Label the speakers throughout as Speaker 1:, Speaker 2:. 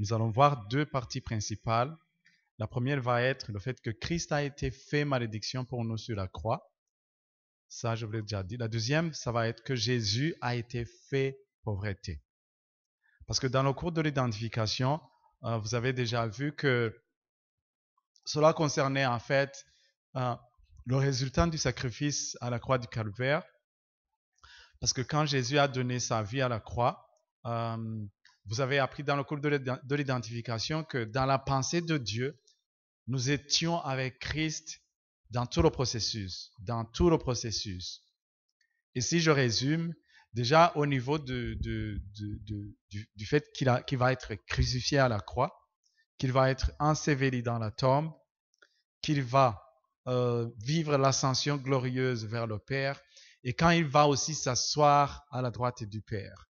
Speaker 1: nous allons voir deux parties principales. La première va être le fait que Christ a été fait malédiction pour nous sur la croix. Ça, je vous l'ai déjà dit. La deuxième, ça va être que Jésus a été fait pauvreté. Parce que dans le cours de l'identification, vous avez déjà vu que cela concernait en fait le résultat du sacrifice à la croix du Calvaire. Parce que quand Jésus a donné sa vie à la croix, vous avez appris dans le cours de l'identification que dans la pensée de Dieu, nous étions avec Christ dans tout le processus. Et si je résume, déjà au niveau du fait qu'il va être crucifié à la croix, qu'il va être enseveli dans la tombe, qu'il va vivre l'ascension glorieuse vers le Père, et quand il va aussi s'asseoir à la droite du Père.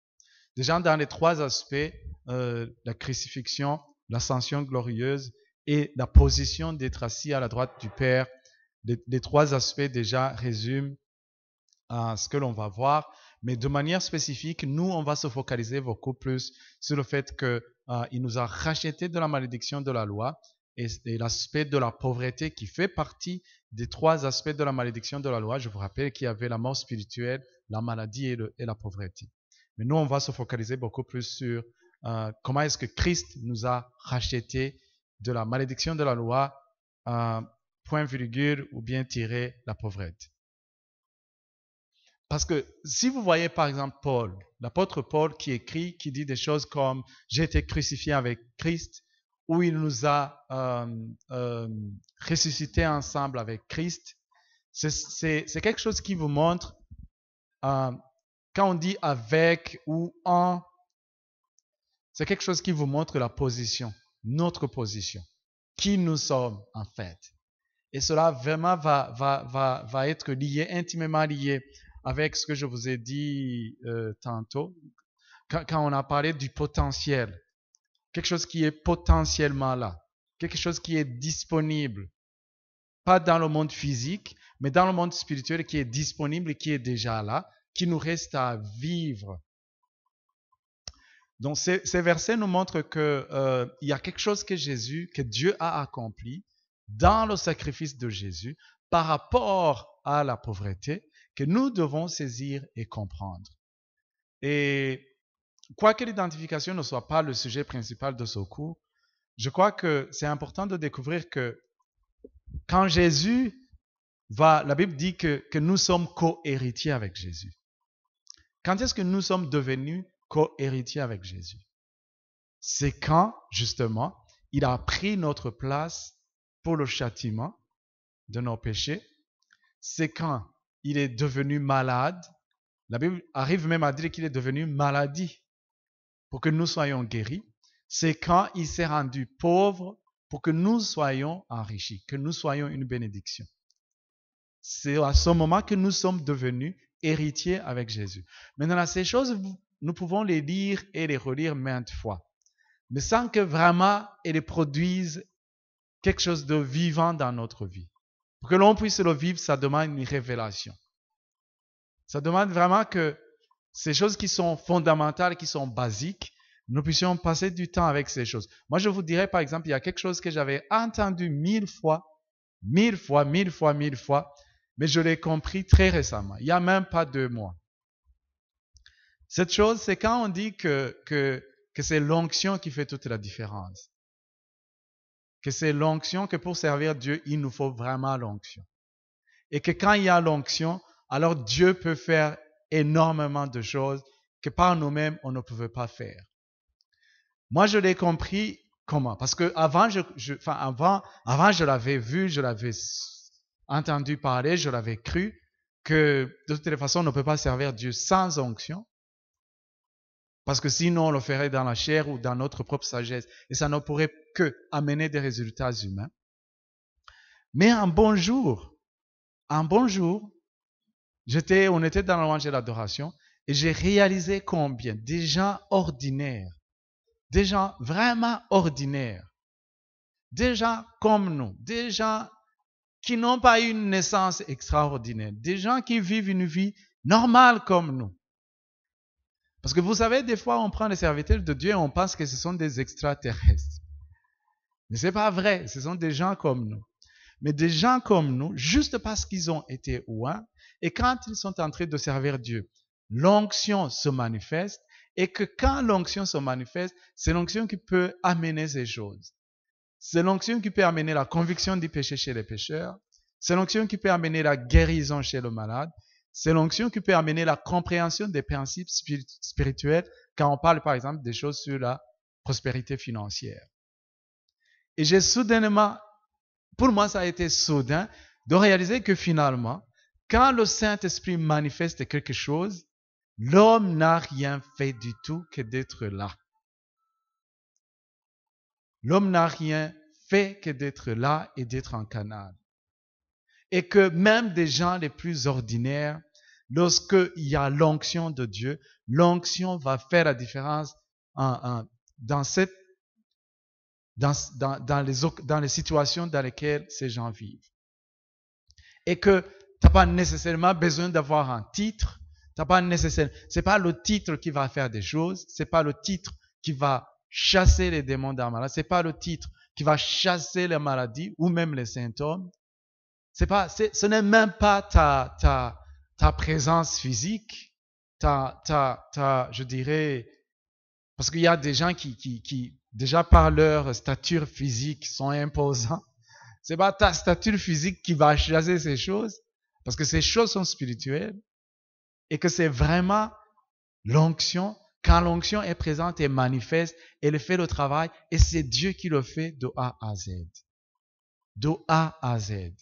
Speaker 1: Déjà dans les trois aspects, la crucifixion, l'ascension glorieuse et la position d'être assis à la droite du Père, les trois aspects déjà résument ce que l'on va voir, mais de manière spécifique, nous, on va se focaliser beaucoup plus sur le fait qu'il nous a racheté de la malédiction de la loi et l'aspect de la pauvreté qui fait partie des trois aspects de la malédiction de la loi. Je vous rappelle qu'il y avait la mort spirituelle, la maladie et la pauvreté. Mais nous, on va se focaliser beaucoup plus sur comment est-ce que Christ nous a racheté de la malédiction de la loi, point virgule ou bien tirer la pauvreté. Parce que si vous voyez par exemple Paul, l'apôtre Paul qui écrit, qui dit des choses comme « J'ai été crucifié avec Christ » où il nous a ressuscités ensemble avec Christ, c'est quelque chose qui vous montre, quand on dit « avec » ou « en », c'est quelque chose qui vous montre la position, notre position, qui nous sommes en fait. Et cela vraiment va être lié, intimement lié avec ce que je vous ai dit tantôt, quand on a parlé du potentiel. Quelque chose qui est potentiellement là, quelque chose qui est disponible, pas dans le monde physique, mais dans le monde spirituel qui est disponible et qui est déjà là, qui nous reste à vivre. Donc ces versets nous montrent que il y a quelque chose que Dieu a accompli dans le sacrifice de Jésus par rapport à la pauvreté que nous devons saisir et comprendre. Et quoique l'identification ne soit pas le sujet principal de ce cours, je crois que c'est important de découvrir que quand Jésus la Bible dit que nous sommes co-héritiers avec Jésus. Quand est-ce que nous sommes devenus co-héritiers avec Jésus? C'est quand, justement, il a pris notre place pour le châtiment de nos péchés. C'est quand il est devenu malade. La Bible arrive même à dire qu'il est devenu maladie pour que nous soyons guéris. C'est quand il s'est rendu pauvre pour que nous soyons enrichis, que nous soyons une bénédiction. C'est à ce moment que nous sommes devenus héritiers avec Jésus. Maintenant, ces choses, nous pouvons les lire et les relire maintes fois, mais sans que vraiment elles produisent quelque chose de vivant dans notre vie. Pour que l'on puisse le vivre, ça demande une révélation. Ça demande vraiment que ces choses qui sont fondamentales, qui sont basiques, nous puissions passer du temps avec ces choses. Moi, je vous dirais, par exemple, il y a quelque chose que j'avais entendu 1000 fois, mais je l'ai compris très récemment, il n'y a même pas 2 mois. Cette chose, c'est quand on dit que c'est l'onction qui fait toute la différence. Que c'est l'onction, que pour servir Dieu, il nous faut vraiment l'onction. Et que quand il y a l'onction, alors Dieu peut faire énormément de choses que par nous-mêmes, on ne pouvait pas faire. Moi, je l'ai compris comment? Parce que avant, je l'avais vu, je l'avais entendu parler, je l'avais cru, que de toute façon, on ne peut pas servir Dieu sans onction. Parce que sinon, on le ferait dans la chair ou dans notre propre sagesse. Et ça ne pourrait que amener des résultats humains. Mais un bon jour, on était dans la louange et l'adoration, et j'ai réalisé combien des gens ordinaires, des gens vraiment ordinaires, des gens comme nous, des gens qui n'ont pas eu une naissance extraordinaire, des gens qui vivent une vie normale comme nous, Parce que vous savez, des fois, on prend les serviteurs de Dieu et on pense que ce sont des extraterrestres. Mais ce n'est pas vrai, ce sont des gens comme nous. Mais des gens comme nous, juste parce qu'ils ont été ouins, et quand ils sont en train de servir Dieu, l'onction se manifeste, et que quand l'onction se manifeste, c'est l'onction qui peut amener ces choses. C'est l'onction qui peut amener la conviction du péché chez les pécheurs. C'est l'onction qui peut amener la guérison chez le malade. C'est l'onction qui peut amener la compréhension des principes spirituels quand on parle par exemple des choses sur la prospérité financière. Et j'ai soudainement, pour moi ça a été soudain, de réaliser que finalement, quand le Saint-Esprit manifeste quelque chose, l'homme n'a rien fait du tout que d'être là. L'homme n'a rien fait que d'être là et d'être en canal. Et que même des gens les plus ordinaires, lorsqu'il y a l'onction de Dieu, l'onction va faire la différence dans les situations dans lesquelles ces gens vivent. Et que tu n'as pas nécessairement besoin d'avoir un titre. C'est pas le titre qui va faire des choses. C'est pas le titre qui va chasser les démons d'un malade. C'est pas le titre qui va chasser les maladies ou même les symptômes. Ce n'est même pas ta présence physique, je dirais, parce qu'il y a des gens qui déjà par leur stature physique sont imposants. C'est pas ta stature physique qui va chasser ces choses, parce que ces choses sont spirituelles, et que c'est vraiment l'onction. Quand l'onction est présente et manifeste, elle fait le travail, et c'est Dieu qui le fait de A à Z. De A à Z.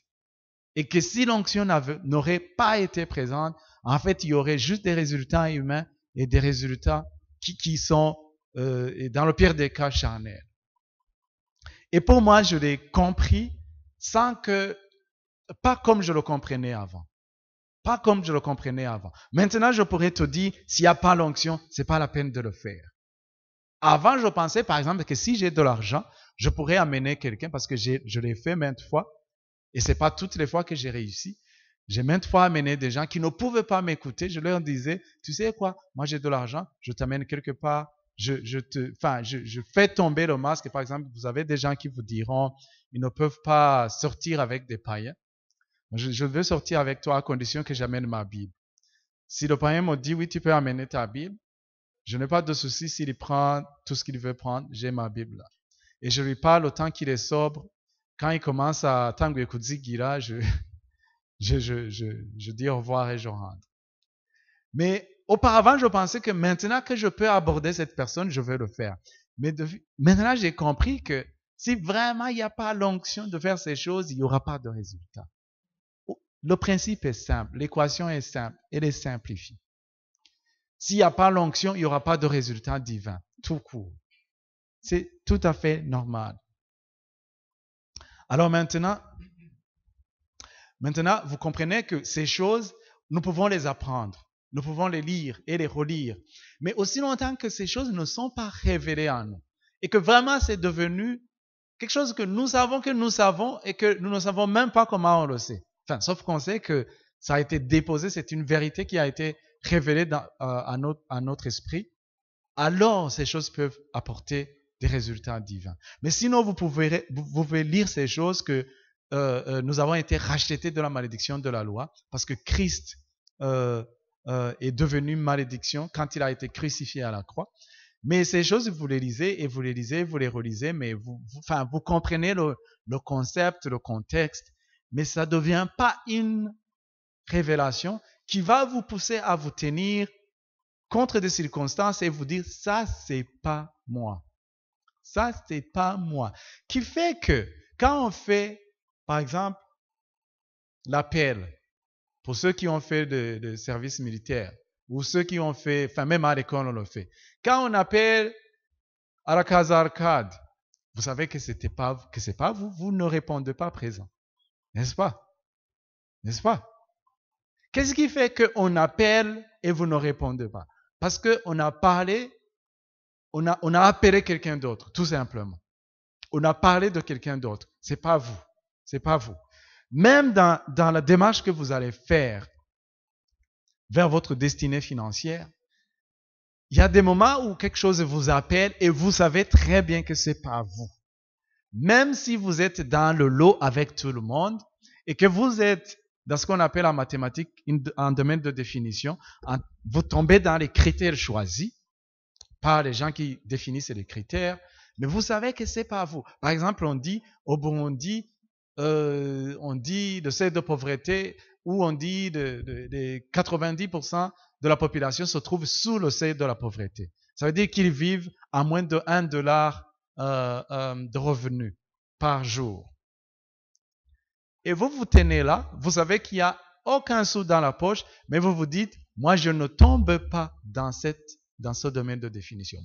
Speaker 1: Et que si l'onction n'aurait pas été présente, en fait, il y aurait juste des résultats humains et des résultats qui sont, dans le pire des cas, charnels. Et pour moi, je l'ai compris pas comme je le comprenais avant. Pas comme je le comprenais avant. Maintenant, je pourrais te dire, s'il n'y a pas l'onction, c'est pas la peine de le faire. Avant, je pensais, par exemple, que si j'ai de l'argent, je pourrais amener quelqu'un, parce que je l'ai fait maintes fois, et c'est pas toutes les fois que j'ai réussi. J'ai maintes fois amené des gens qui ne pouvaient pas m'écouter. Je leur disais, tu sais quoi, moi j'ai de l'argent, je t'amène quelque part, je fais tomber le masque. Par exemple, vous avez des gens qui vous diront, ils ne peuvent pas sortir avec des païens. Je veux sortir avec toi à condition que j'amène ma Bible. Si le païen me dit, oui, tu peux amener ta Bible, je n'ai pas de souci s'il prend tout ce qu'il veut prendre, j'ai ma Bible là. Et je lui parle autant qu'il est sobre. Quand il commence à Tanguy Kudzigira, je dis au revoir et je rentre. Mais auparavant, je pensais que maintenant que je peux aborder cette personne, je vais le faire. Mais maintenant, j'ai compris que si vraiment il n'y a pas l'onction de faire ces choses, il n'y aura pas de résultat. Le principe est simple, l'équation est simple, elle est simplifiée. S'il n'y a pas l'onction, il n'y aura pas de résultat divin, tout court. C'est tout à fait normal. Alors maintenant, vous comprenez que ces choses, nous pouvons les apprendre. Nous pouvons les lire et les relire. Mais aussi longtemps que ces choses ne sont pas révélées en nous. Et que vraiment c'est devenu quelque chose que nous savons et que nous ne savons même pas comment on le sait. Enfin, sauf qu'on sait que ça a été déposé, c'est une vérité qui a été révélée à notre esprit. Alors ces choses peuvent apporter des résultats divins. Mais sinon, vous pouvez lire ces choses que nous avons été rachetés de la malédiction de la loi parce que Christ est devenu malédiction quand il a été crucifié à la croix. Mais ces choses, vous les lisez et vous les lisez, vous les relisez, mais vous comprenez le concept, le contexte, mais ça ne devient pas une révélation qui va vous pousser à vous tenir contre des circonstances et vous dire, ça, c'est pas moi. Ça, c'est pas moi. Qui fait que, quand on fait, par exemple, l'appel, pour ceux qui ont fait de service militaire, ou ceux qui ont fait, enfin même à l'école on le fait. Quand on appelle à la Casa Arcade, vous savez que c'est pas vous, vous ne répondez pas présent. N'est-ce pas? N'est-ce pas? Qu'est-ce qui fait qu'on appelle et vous ne répondez pas? Parce qu'on a parlé, on a appelé quelqu'un d'autre, tout simplement. On a parlé de quelqu'un d'autre. C'est pas vous. C'est pas vous. Même dans la démarche que vous allez faire vers votre destinée financière, il y a des moments où quelque chose vous appelle et vous savez très bien que c'est pas vous. Même si vous êtes dans le lot avec tout le monde et que vous êtes dans ce qu'on appelle en mathématiques un domaine de définition, vous tombez dans les critères choisis par les gens qui définissent les critères, mais vous savez que c'est pas vous. Par exemple, on dit au Burundi, on dit le seuil de pauvreté, ou on dit de 90% de la population se trouve sous le seuil de la pauvreté. Ça veut dire qu'ils vivent à moins de $1 de revenus par jour. Et vous vous tenez là, vous savez qu'il n'y a aucun sou dans la poche, mais vous vous dites, moi je ne tombe pas dans ce domaine de définition.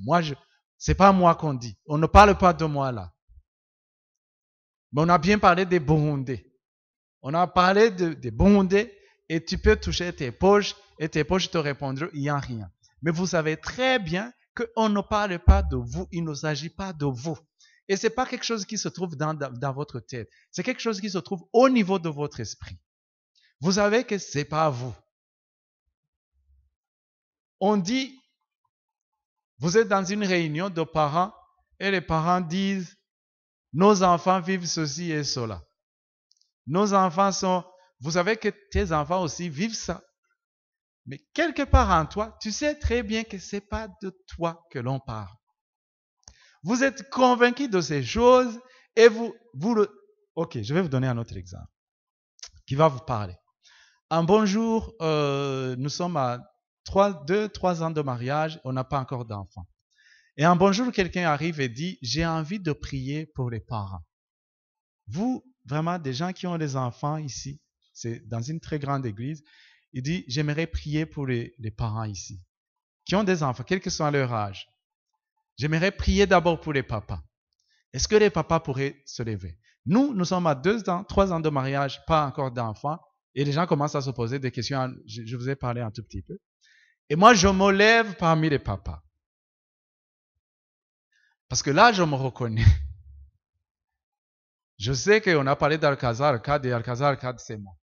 Speaker 1: C'est pas moi qu'on dit. On ne parle pas de moi là. Mais on a bien parlé des Burundais. On a parlé des Burundais et tu peux toucher tes poches et tes poches te répondront, il n'y a rien. Mais vous savez très bien qu'on ne parle pas de vous, il ne s'agit pas de vous. Et ce n'est pas quelque chose qui se trouve dans votre tête. C'est quelque chose qui se trouve au niveau de votre esprit. Vous savez que ce n'est pas vous. On dit, vous êtes dans une réunion de parents et les parents disent, nos enfants vivent ceci et cela. Nos enfants vous savez que tes enfants aussi vivent ça. Mais quelque part en toi, tu sais très bien que ce n'est pas de toi que l'on parle. Vous êtes convaincu de ces choses et Ok, je vais vous donner un autre exemple qui va vous parler. Un bon jour, nous sommes à 2-3 ans de mariage, on n'a pas encore d'enfants. Et un bon jour, quelqu'un arrive et dit, j'ai envie de prier pour les parents. Vous, vraiment, des gens qui ont des enfants ici, c'est dans une très grande église, il dit, j'aimerais prier pour les parents ici, qui ont des enfants, quel que soit leur âge. J'aimerais prier d'abord pour les papas. Est-ce que les papas pourraient se lever? Nous sommes à 3 ans de mariage, pas encore d'enfants, et les gens commencent à se poser des questions. Je vous ai parlé un tout petit peu. Et moi, je me lève parmi les papas. Parce que là, je me reconnais. Je sais qu'on a parlé d'Alcazar Arcade, et Alcazar Arcade, c'est moi.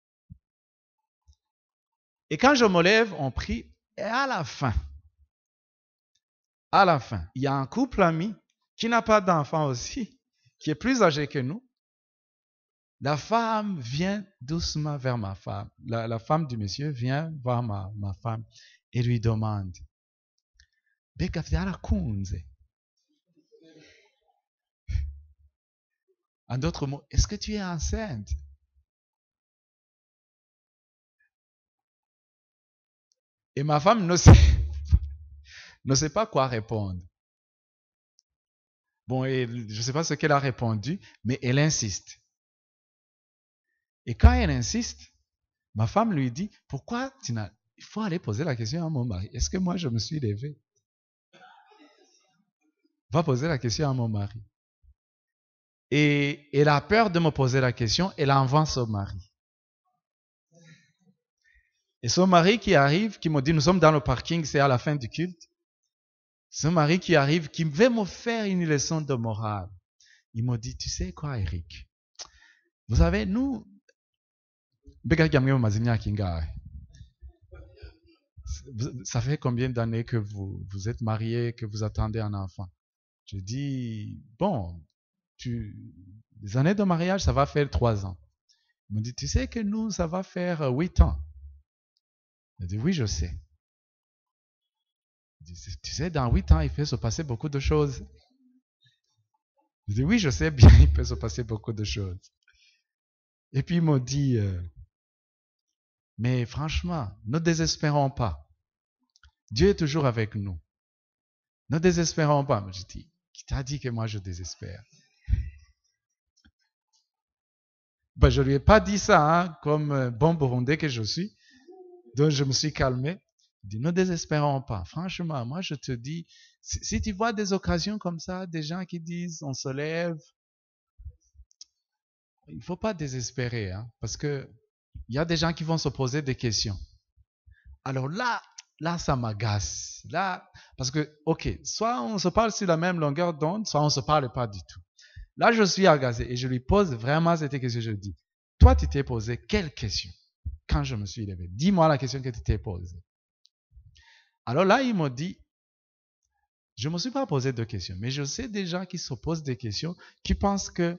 Speaker 1: Et quand je me lève, on prie, et à la fin, il y a un couple ami qui n'a pas d'enfant aussi, qui est plus âgé que nous. La femme vient doucement vers ma femme. La femme du monsieur vient voir ma femme et lui demande, Beka vyarakunze. En d'autres mots, est-ce que tu es enceinte? Et ma femme ne sait pas quoi répondre. Bon, et je ne sais pas ce qu'elle a répondu, mais elle insiste. Et quand elle insiste, ma femme lui dit, pourquoi il faut aller poser la question à mon mari. Est-ce que moi je me suis levé? Va poser la question à mon mari. Et elle a peur de me poser la question, elle envoie son mari. Et son mari qui arrive, qui me dit, nous sommes dans le parking, c'est à la fin du culte. Son mari qui arrive, qui veut me faire une leçon de morale. Il me dit, tu sais quoi, Eric? Vous savez, nous, ça fait combien d'années que vous êtes mariés, que vous attendez un enfant? Je dis, bon, les années de mariage, ça va faire 3 ans. Il me dit, tu sais que nous, ça va faire 8 ans. Je dis, oui, je sais. Il dit, tu sais, dans 8 ans, il peut se passer beaucoup de choses. Je dis, oui, je sais bien, il peut se passer beaucoup de choses. Et puis il me dit, mais franchement, ne désespérons pas. Dieu est toujours avec nous. Ne désespérons pas. Je dis, qui t'a dit que moi je désespère? Ben, je ne lui ai pas dit ça, hein, comme bon Burundais que je suis. Donc je me suis calmé. Il dit, ne désespérons pas. Franchement, moi je te dis, si tu vois des occasions comme ça, des gens qui disent, on se lève, il ne faut pas désespérer, hein, parce que il y a des gens qui vont se poser des questions. Alors là, ça m'agace. Là, parce que, ok, soit on se parle sur la même longueur d'onde, soit on ne se parle pas du tout. Là, je suis agacé et je lui pose vraiment cette question. Je lui dis, toi, tu t'es posé quelle question quand je me suis levé? Dis-moi la question que tu t'es posée. Alors là, il m'a dit, je ne me suis pas posé de questions, mais je sais des gens qui se posent des questions, qui pensent que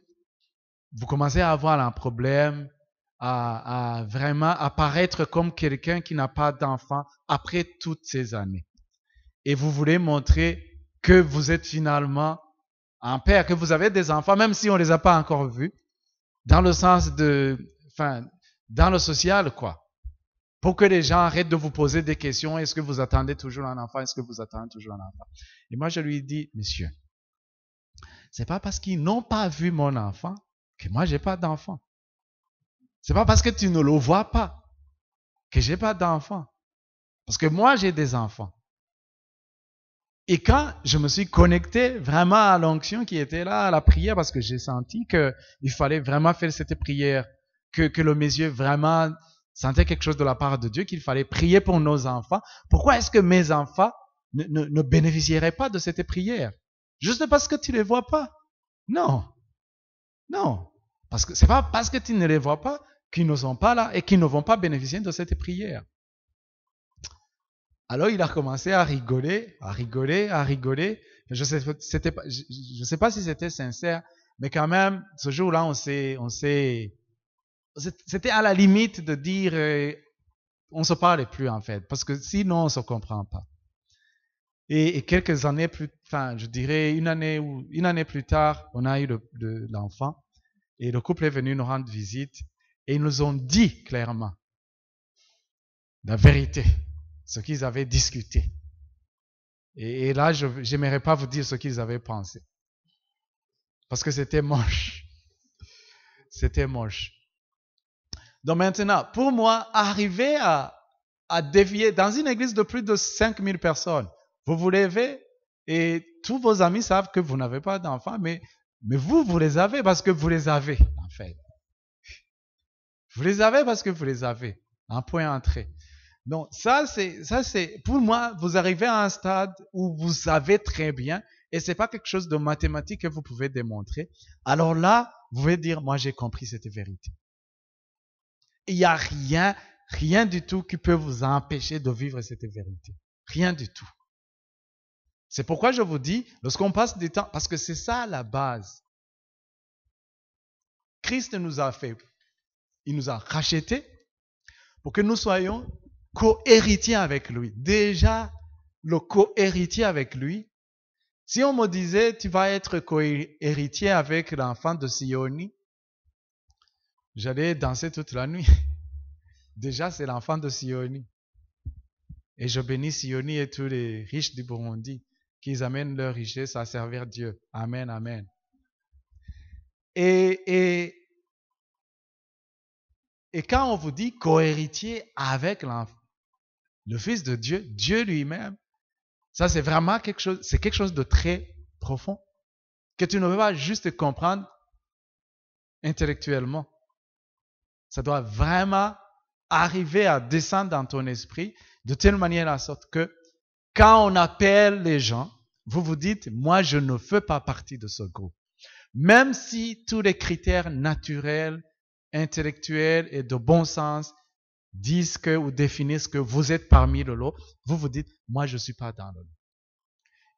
Speaker 1: vous commencez à avoir un problème, à vraiment apparaître comme quelqu'un qui n'a pas d'enfant après toutes ces années. Et vous voulez montrer que vous êtes finalement un père, que vous avez des enfants, même si on ne les a pas encore vus, dans le sens dans le social, quoi. Pour que les gens arrêtent de vous poser des questions. Est-ce que vous attendez toujours un enfant? Est-ce que vous attendez toujours un enfant? Et moi, je lui dis, monsieur, c'est pas parce qu'ils n'ont pas vu mon enfant que moi, j'ai pas d'enfant. C'est pas parce que tu ne le vois pas que j'ai pas d'enfant. Parce que moi, j'ai des enfants. Et quand je me suis connecté vraiment à l'onction qui était là, à la prière, parce que j'ai senti qu'il fallait vraiment faire cette prière, que le monsieur vraiment sentait quelque chose de la part de Dieu, qu'il fallait prier pour nos enfants. Pourquoi est-ce que mes enfants ne bénéficieraient pas de cette prière? Juste parce que tu ne les vois pas? Non. Non. Parce que c'est pas parce que tu ne les vois pas qu'ils ne sont pas là et qu'ils ne vont pas bénéficier de cette prière. Alors il a commencé à rigoler. Je sais pas si c'était sincère, mais quand même, ce jour-là, c'était à la limite de dire, on se parlait plus en fait, parce que sinon on se comprend pas. Et quelques années je dirais une année plus tard, on a eu l'enfant, et le couple est venu nous rendre visite, et ils nous ont dit clairement la vérité, ce qu'ils avaient discuté. Et là, je n'aimerais pas vous dire ce qu'ils avaient pensé. Parce que c'était moche. C'était moche. Donc maintenant, pour moi, arriver à dévier dans une église de plus de 5000 personnes, vous vous levez et tous vos amis savent que vous n'avez pas d'enfants, mais vous les avez parce que vous les avez, en fait. Vous les avez parce que vous les avez. Un point entrée. Donc ça c'est pour moi, vous arrivez à un stade où vous savez très bien et c'est pas quelque chose de mathématique que vous pouvez démontrer. Alors là, vous pouvez dire moi j'ai compris cette vérité. Il y a rien du tout qui peut vous empêcher de vivre cette vérité. Rien du tout. C'est pourquoi je vous dis, lorsqu'on passe du temps, parce que c'est ça la base. Christ nous a fait, il nous a rachetés pour que nous soyons co-héritier avec lui. Déjà, le co-héritier avec lui. Si on me disait, tu vas être co-héritier avec l'enfant de Sioni, j'allais danser toute la nuit. Déjà, c'est l'enfant de Sioni. Et je bénis Sioni et tous les riches du Burundi, qu'ils amènent leur richesse à servir Dieu. Amen, amen. Et quand on vous dit co-héritier avec l'enfant, le Fils de Dieu, Dieu lui-même, ça c'est vraiment quelque chose de très profond, que tu ne peux pas juste comprendre intellectuellement. Ça doit vraiment arriver à descendre dans ton esprit de telle manière à sorte que quand on appelle les gens, vous vous dites, moi je ne fais pas partie de ce groupe. Même si tous les critères naturels, intellectuels et de bon sens disent ou définissent que vous êtes parmi le lot, vous vous dites, moi je ne suis pas dans le lot.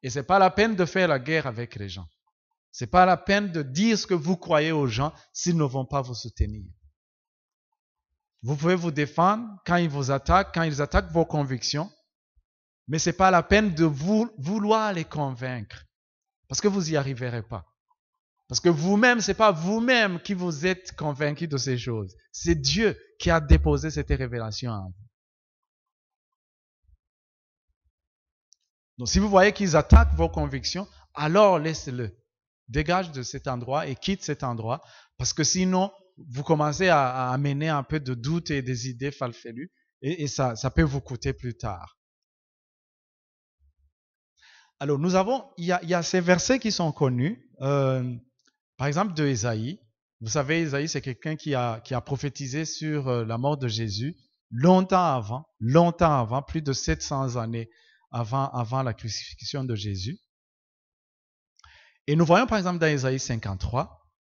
Speaker 1: Et c'est pas la peine de faire la guerre avec les gens. C'est pas la peine de dire ce que vous croyez aux gens s'ils ne vont pas vous soutenir. Vous pouvez vous défendre quand ils vous attaquent, quand ils attaquent vos convictions, mais c'est pas la peine de vouloir les convaincre, parce que vous n'y arriverez pas. Parce que vous-même, c'est pas vous-même qui vous êtes convaincu de ces choses. C'est Dieu qui a déposé cette révélation en vous. Donc si vous voyez qu'ils attaquent vos convictions, alors laissez-le. Dégage de cet endroit et quitte cet endroit, parce que sinon, vous commencez à amener un peu de doute et des idées farfelues, et ça peut vous coûter plus tard. Alors, il y a ces versets qui sont connus, par exemple de Ésaïe. Vous savez, Ésaïe, c'est quelqu'un qui a prophétisé sur la mort de Jésus longtemps avant, plus de 700 années avant la crucifixion de Jésus. Et nous voyons par exemple dans Ésaïe 53,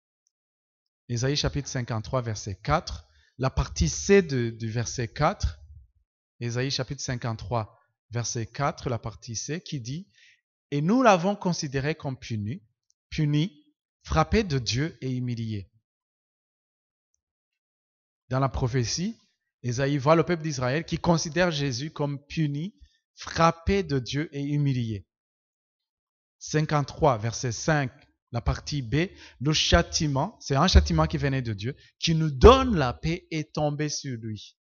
Speaker 1: Ésaïe chapitre 53, verset 4, la partie C du verset 4, Ésaïe chapitre 53, verset 4, la partie C, qui dit et nous l'avons considéré comme puni, frappé de Dieu et humilié. Dans la prophétie, Ésaïe voit le peuple d'Israël qui considère Jésus comme puni, frappé de Dieu et humilié. 53, verset 5, la partie B, le châtiment, c'est un châtiment qui venait de Dieu, qui nous donne la paix, est tombé sur lui.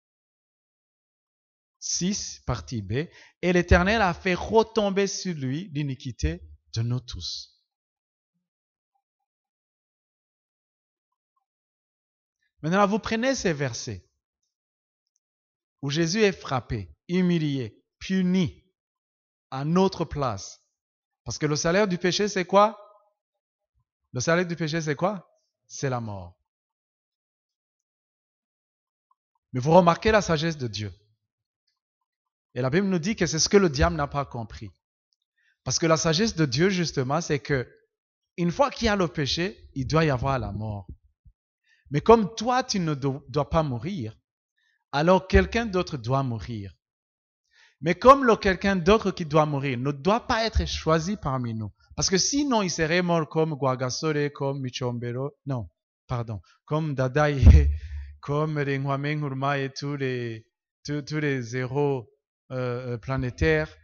Speaker 1: 6, partie B, et l'Éternel a fait retomber sur lui l'iniquité de nous tous. Maintenant, vous prenez ces versets où Jésus est frappé, humilié, puni à notre place. Parce que le salaire du péché, c'est quoi? Le salaire du péché, c'est quoi? C'est la mort. Mais vous remarquez la sagesse de Dieu. Et la Bible nous dit que c'est ce que le diable n'a pas compris. Parce que la sagesse de Dieu, justement, c'est que une fois qu'il y a le péché, il doit y avoir la mort. Mais comme toi, tu ne dois pas mourir, alors quelqu'un d'autre doit mourir. Mais comme le quelqu'un d'autre qui doit mourir ne doit pas être choisi parmi nous, parce que sinon il serait mort comme Guagasore, comme Michombero, non, pardon, comme Dadaï, comme Renwame Nkrumah et tous les héros planétaires.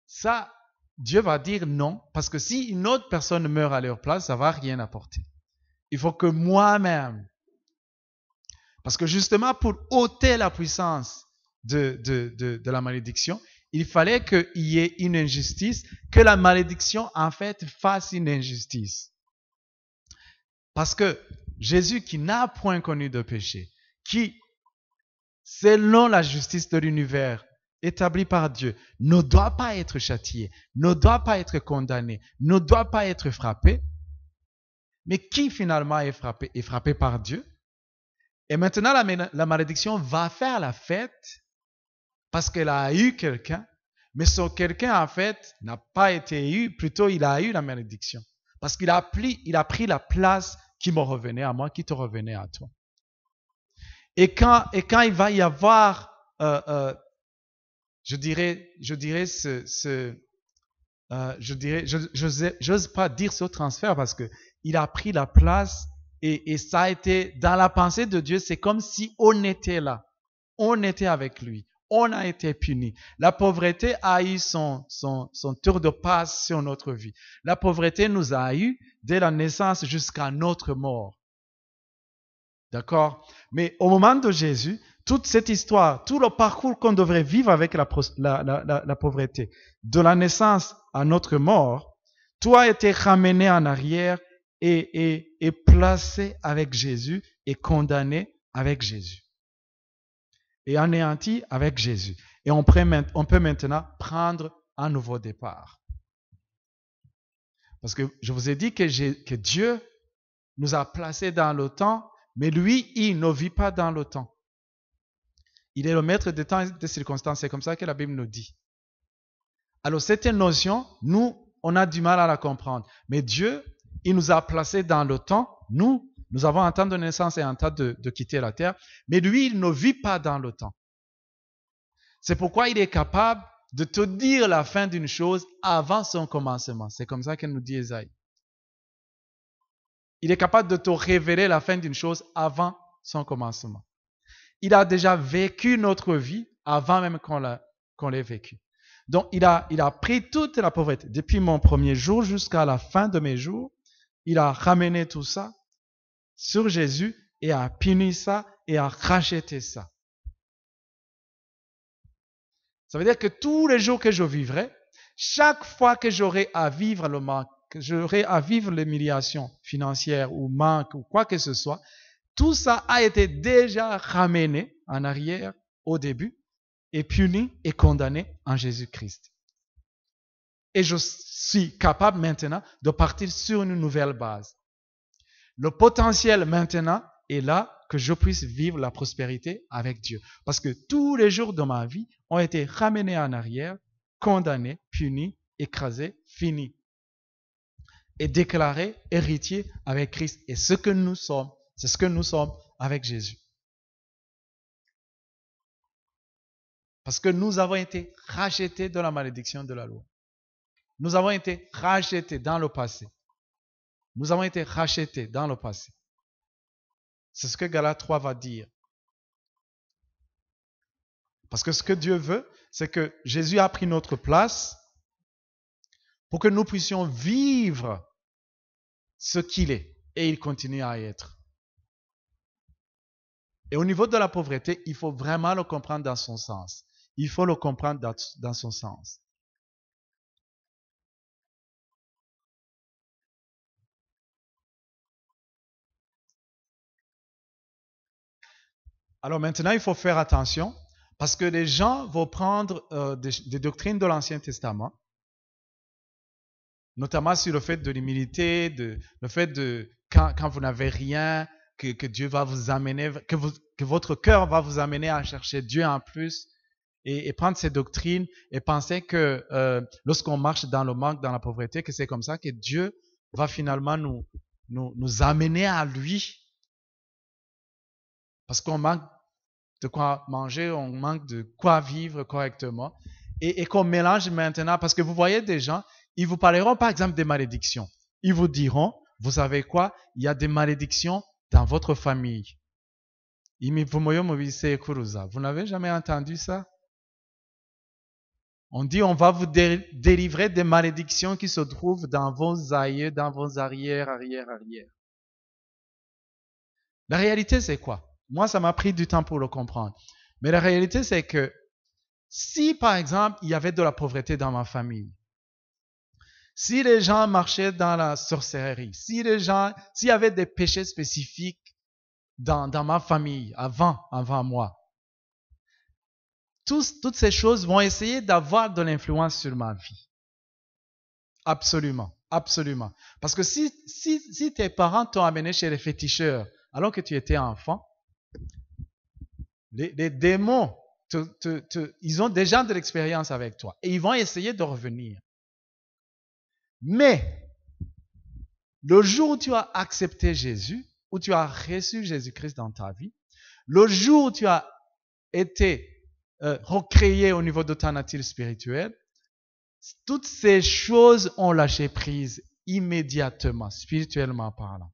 Speaker 1: Ça, Dieu va dire non, parce que si une autre personne meurt à leur place, ça ne va rien apporter. Il faut que moi-même, parce que justement pour ôter la puissance de la malédiction, il fallait qu'il y ait une injustice, que la malédiction en fait fasse une injustice. Parce que Jésus qui n'a point connu de péché, qui, selon la justice de l'univers établie par Dieu, ne doit pas être châtié, ne doit pas être condamné, ne doit pas être frappé, mais qui finalement est frappé par Dieu. Et maintenant, la malédiction va faire la fête parce qu'elle a eu quelqu'un, mais son quelqu'un, en fait, n'a pas été eu, plutôt il a eu la malédiction. Parce qu'il a pris la place qui me revenait à moi, qui te revenait à toi. Et quand il va y avoir, j'ose pas dire ce transfert parce que il a pris la place et ça a été, dans la pensée de Dieu, c'est comme si on était là. On était avec lui. On a été puni. La pauvreté a eu son tour de passe sur notre vie. La pauvreté nous a eu dès la naissance jusqu'à notre mort. D'accord? Mais au moment de Jésus, toute cette histoire, tout le parcours qu'on devrait vivre avec la pauvreté, de la naissance à notre mort, tout a été ramené en arrière et placé avec Jésus et condamné avec Jésus. Et anéanti avec Jésus. Et on peut maintenant prendre un nouveau départ. Parce que je vous ai dit que Dieu nous a placés dans le temps, mais lui, il ne vit pas dans le temps. Il est le maître des temps et des circonstances. C'est comme ça que la Bible nous dit. Alors cette notion, nous, on a du mal à la comprendre. Mais Dieu, il nous a placés dans le temps. Nous avons un temps de naissance et un temps de quitter la terre. Mais lui, il ne vit pas dans le temps. C'est pourquoi il est capable de te dire la fin d'une chose avant son commencement. C'est comme ça qu'elle nous dit Ésaïe. Il est capable de te révéler la fin d'une chose avant son commencement. Il a déjà vécu notre vie avant même qu'on l'ait vécue. Donc, il a pris toute la pauvreté. Depuis mon premier jour jusqu'à la fin de mes jours, il a ramené tout ça sur Jésus et a puni ça et a racheté ça. Ça veut dire que tous les jours que je vivrai, chaque fois que j'aurai à vivre le manque, que j'aurai à vivre l'humiliation financière ou manque ou quoi que ce soit, tout ça a été déjà ramené en arrière au début et puni et condamné en Jésus-Christ. Et je suis capable maintenant de partir sur une nouvelle base. Le potentiel maintenant est là que je puisse vivre la prospérité avec Dieu. Parce que tous les jours de ma vie ont été ramenés en arrière, condamnés, punis, écrasés, finis. Et déclarés héritiers avec Christ. Et ce que nous sommes, c'est ce que nous sommes avec Jésus. Parce que nous avons été rachetés de la malédiction de la loi. Nous avons été rachetés dans le passé. Nous avons été rachetés dans le passé. C'est ce que Galates 3 va dire. Parce que ce que Dieu veut, c'est que Jésus a pris notre place pour que nous puissions vivre ce qu'il est. Et il continue à être. Et au niveau de la pauvreté, il faut vraiment le comprendre dans son sens. Il faut le comprendre dans son sens. Alors maintenant, il faut faire attention parce que les gens vont prendre des doctrines de l'Ancien Testament, notamment sur le fait de l'humilité, le fait de quand vous n'avez rien, que Dieu va vous amener, que votre cœur va vous amener à chercher Dieu en plus et prendre ces doctrines et penser que lorsqu'on marche dans le manque, dans la pauvreté, que c'est comme ça que Dieu va finalement nous amener à lui. Parce qu'on manque de quoi manger, on manque de quoi vivre correctement. Et qu'on mélange maintenant, parce que vous voyez des gens, ils vous parleront par exemple des malédictions. Ils vous diront, vous savez quoi, il y a des malédictions dans votre famille. Vous n'avez jamais entendu ça? On dit, on va vous délivrer des malédictions qui se trouvent dans vos aïeux, dans vos arrières. La réalité, c'est quoi? Moi, ça m'a pris du temps pour le comprendre. Mais la réalité, c'est que si, par exemple, il y avait de la pauvreté dans ma famille, si les gens marchaient dans la sorcellerie, s'il y avait des péchés spécifiques dans ma famille avant moi, toutes ces choses vont essayer d'avoir de l'influence sur ma vie. Absolument, absolument. Parce que si tes parents t'ont amené chez les féticheurs alors que tu étais enfant, les démons, ils ont déjà de l'expérience avec toi et ils vont essayer de revenir. Mais le jour où tu as accepté Jésus, où tu as reçu Jésus-Christ dans ta vie, le jour où tu as été recréé au niveau de ta nature spirituelle, toutes ces choses ont lâché prise immédiatement, spirituellement parlant.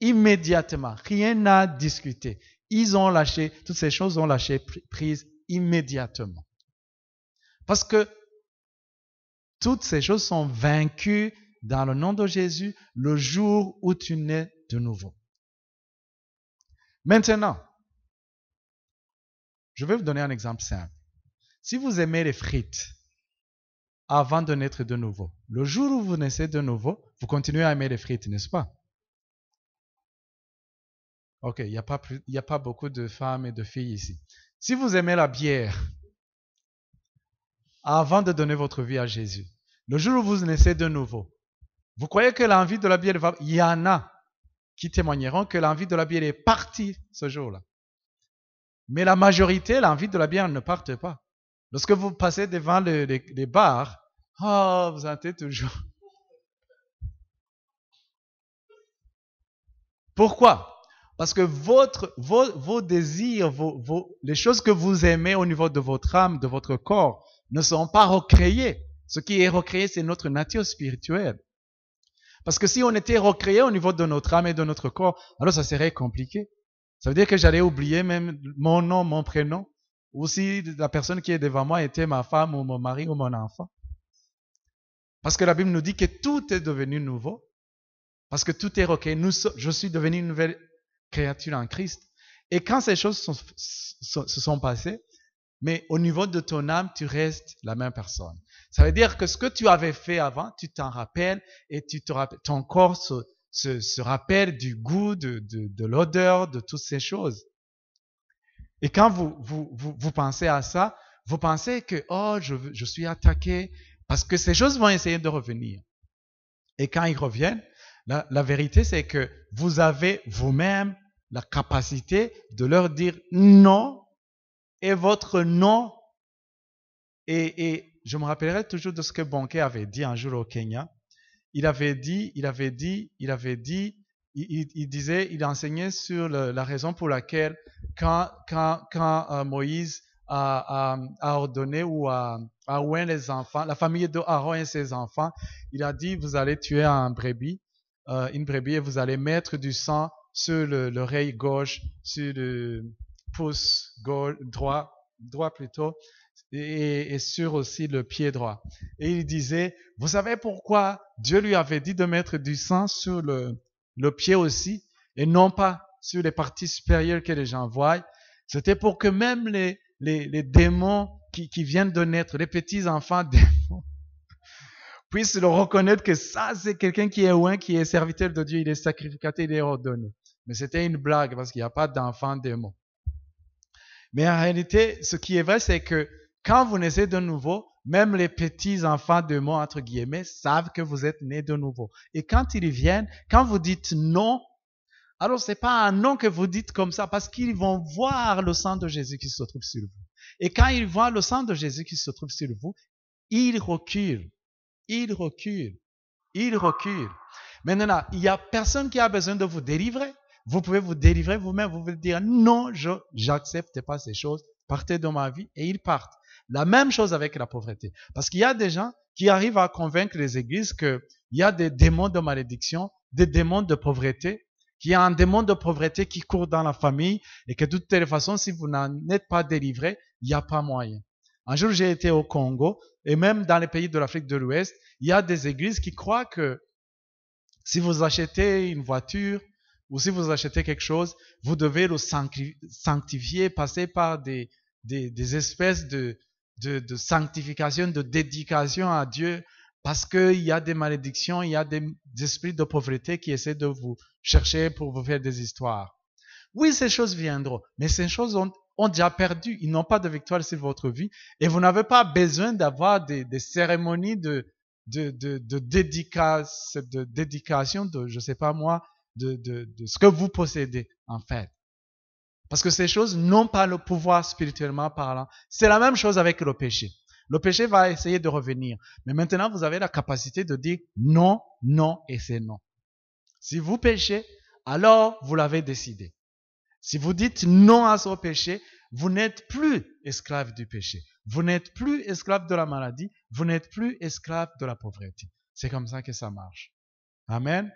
Speaker 1: Immédiatement, rien à discuter. Toutes ces choses ont lâché prise immédiatement. Parce que toutes ces choses sont vaincues dans le nom de Jésus le jour où tu nais de nouveau. Maintenant, je vais vous donner un exemple simple. Si vous aimez les frites avant de naître de nouveau, le jour où vous naissez de nouveau, vous continuez à aimer les frites, n'est-ce pas? Ok, il n'y a pas beaucoup de femmes et de filles ici. Si vous aimez la bière avant de donner votre vie à Jésus, le jour où vous naissez de nouveau, vous croyez que l'envie de la bière va... Il y en a qui témoigneront que l'envie de la bière est partie ce jour-là. Mais la majorité, l'envie de la bière ne part pas. Lorsque vous passez devant les bars, vous sentez toujours. Pourquoi? Parce que vos désirs, les choses que vous aimez au niveau de votre âme, de votre corps, ne sont pas recréées. Ce qui est recréé, c'est notre nature spirituelle. Parce que si on était recréé au niveau de notre âme et de notre corps, alors ça serait compliqué. Ça veut dire que j'allais oublier même mon nom, mon prénom, ou si la personne qui est devant moi était ma femme ou mon mari ou mon enfant. Parce que la Bible nous dit que tout est devenu nouveau. Parce que tout est recréé. Je suis devenu une nouvelle créature en Christ. Et quand ces choses se sont passées, mais au niveau de ton âme, tu restes la même personne. Ça veut dire que ce que tu avais fait avant, tu t'en rappelles et ton corps se rappelle du goût, de l'odeur, de toutes ces choses. Et quand vous pensez à ça, vous pensez que je suis attaqué, parce que ces choses vont essayer de revenir. Et quand ils reviennent, la vérité c'est que vous avez vous-même la capacité de leur dire non, et votre non, et je me rappellerai toujours de ce que Bonnke avait dit un jour au Kenya. Il enseignait sur la raison pour laquelle quand Moïse à ordonner ou à oindre les enfants, la famille d'Aaron et ses enfants, il a dit, vous allez tuer une brebis et vous allez mettre du sang sur l'oreille gauche, sur le pouce droit plutôt, et sur aussi le pied droit. Et il disait, vous savez pourquoi Dieu lui avait dit de mettre du sang sur le pied aussi, et non pas sur les parties supérieures que les gens voient? C'était pour que même les démons qui viennent de naître, les petits enfants démons, puissent le reconnaître que ça, c'est quelqu'un qui est loin, qui est serviteur de Dieu, il est sacrificateur, il est ordonné. Mais c'était une blague parce qu'il n'y a pas d'enfants démons. Mais en réalité, ce qui est vrai, c'est que quand vous naissez de nouveau, même les petits enfants démons, entre guillemets, savent que vous êtes nés de nouveau. Et quand ils viennent, quand vous dites non, alors c'est pas un non que vous dites comme ça, parce qu'ils vont voir le sang de Jésus qui se trouve sur vous. Et quand ils voient le sang de Jésus qui se trouve sur vous, ils reculent. Ils reculent. Ils reculent. Maintenant, il n'y a personne qui a besoin de vous délivrer. Vous pouvez vous délivrer vous-même. Vous pouvez dire non, j'accepte pas ces choses. Partez de ma vie et ils partent. La même chose avec la pauvreté. Parce qu'il y a des gens qui arrivent à convaincre les églises qu'il y a des démons de malédiction, des démons de pauvreté, qu'il y a un démon de pauvreté qui court dans la famille et que de toutes les façons, si vous n'en êtes pas délivré, il n'y a pas moyen. Un jour, j'ai été au Congo et même dans les pays de l'Afrique de l'Ouest, il y a des églises qui croient que si vous achetez une voiture ou si vous achetez quelque chose, vous devez le sanctifier, passer par des espèces de sanctification, de dédication à Dieu, parce qu'il y a des malédictions, il y a des esprits de pauvreté qui essaient de vous chercher pour vous faire des histoires. Oui, ces choses viendront, mais ces choses ont déjà perdu. Ils n'ont pas de victoire sur votre vie et vous n'avez pas besoin d'avoir des cérémonies de dédication de, je sais pas moi, de ce que vous possédez, en fait. Parce que ces choses n'ont pas le pouvoir spirituellement parlant. C'est la même chose avec le péché. Le péché va essayer de revenir. Mais maintenant, vous avez la capacité de dire non, non et c'est non. Si vous péchez, alors vous l'avez décidé. Si vous dites non à ce péché, vous n'êtes plus esclave du péché. Vous n'êtes plus esclave de la maladie. Vous n'êtes plus esclave de la pauvreté. C'est comme ça que ça marche. Amen.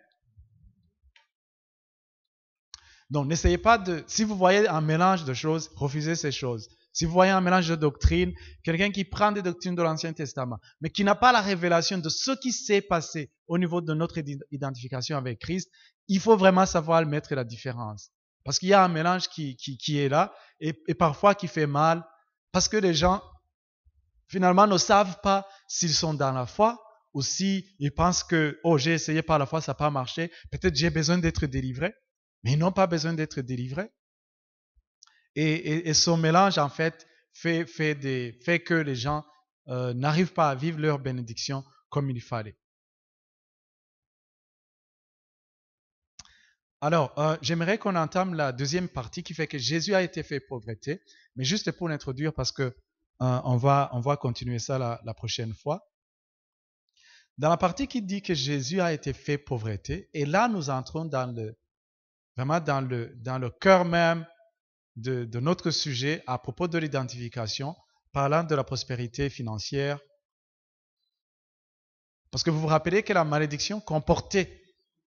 Speaker 1: Donc, n'essayez pas de... Si vous voyez un mélange de choses, refusez ces choses. Si vous voyez un mélange de doctrines, quelqu'un qui prend des doctrines de l'Ancien Testament, mais qui n'a pas la révélation de ce qui s'est passé au niveau de notre identification avec Christ, il faut vraiment savoir mettre la différence. Parce qu'il y a un mélange qui est là et parfois qui fait mal parce que les gens finalement ne savent pas s'ils sont dans la foi ou s'ils pensent que « Oh, j'ai essayé par la foi, ça n'a pas marché, peut-être j'ai besoin d'être délivré ». Mais ils n'ont pas besoin d'être délivrés. Et ce mélange, en fait, fait que les gens n'arrivent pas à vivre leur bénédiction comme il fallait. Alors, j'aimerais qu'on entame la deuxième partie qui fait que Jésus a été fait pauvreté, mais juste pour l'introduire parce que on va continuer ça la prochaine fois. Dans la partie qui dit que Jésus a été fait pauvreté, et là nous entrons vraiment dans le cœur même de notre sujet à propos de l'identification, parlant de la prospérité financière. Parce que vous vous rappelez que la malédiction comportait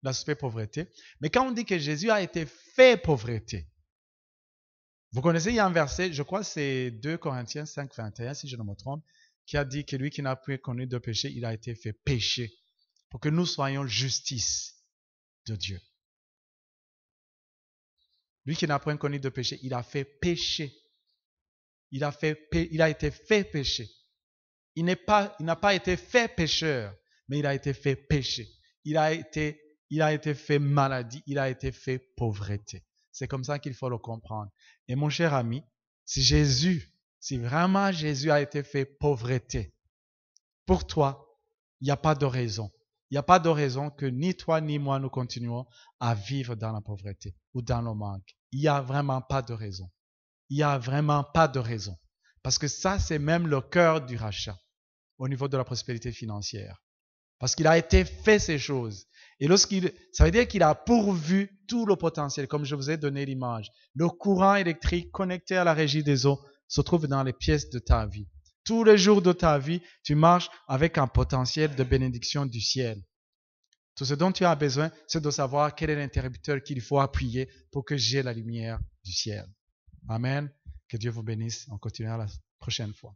Speaker 1: l'aspect pauvreté. Mais quand on dit que Jésus a été fait pauvreté, vous connaissez, il y a un verset, je crois c'est 2 Corinthiens 5, 21, si je ne me trompe, qui a dit que lui qui n'a plus connu de péché, il a été fait péché pour que nous soyons justice de Dieu. Lui qui n'a point connu de péché, il a fait péché. Il a été fait péché. Il n'a pas été fait pécheur, mais il a été fait péché. Il a été fait maladie, il a été fait pauvreté. C'est comme ça qu'il faut le comprendre. Et mon cher ami, si vraiment Jésus a été fait pauvreté, pour toi, il n'y a pas de raison. Il n'y a pas de raison que ni toi ni moi nous continuons à vivre dans la pauvreté ou dans le manque. Il n'y a vraiment pas de raison. Il n'y a vraiment pas de raison. Parce que ça, c'est même le cœur du rachat au niveau de la prospérité financière. Parce qu'il a été fait ces choses. Et ça veut dire qu'il a pourvu tout le potentiel, comme je vous ai donné l'image. Le courant électrique connecté à la régie des eaux se trouve dans les pièces de ta vie. Tous les jours de ta vie, tu marches avec un potentiel de bénédiction du ciel. Tout ce dont tu as besoin, c'est de savoir quel est l'interrupteur qu'il faut appuyer pour que j'ai la lumière du ciel. Amen. Que Dieu vous bénisse. On continuera la prochaine fois.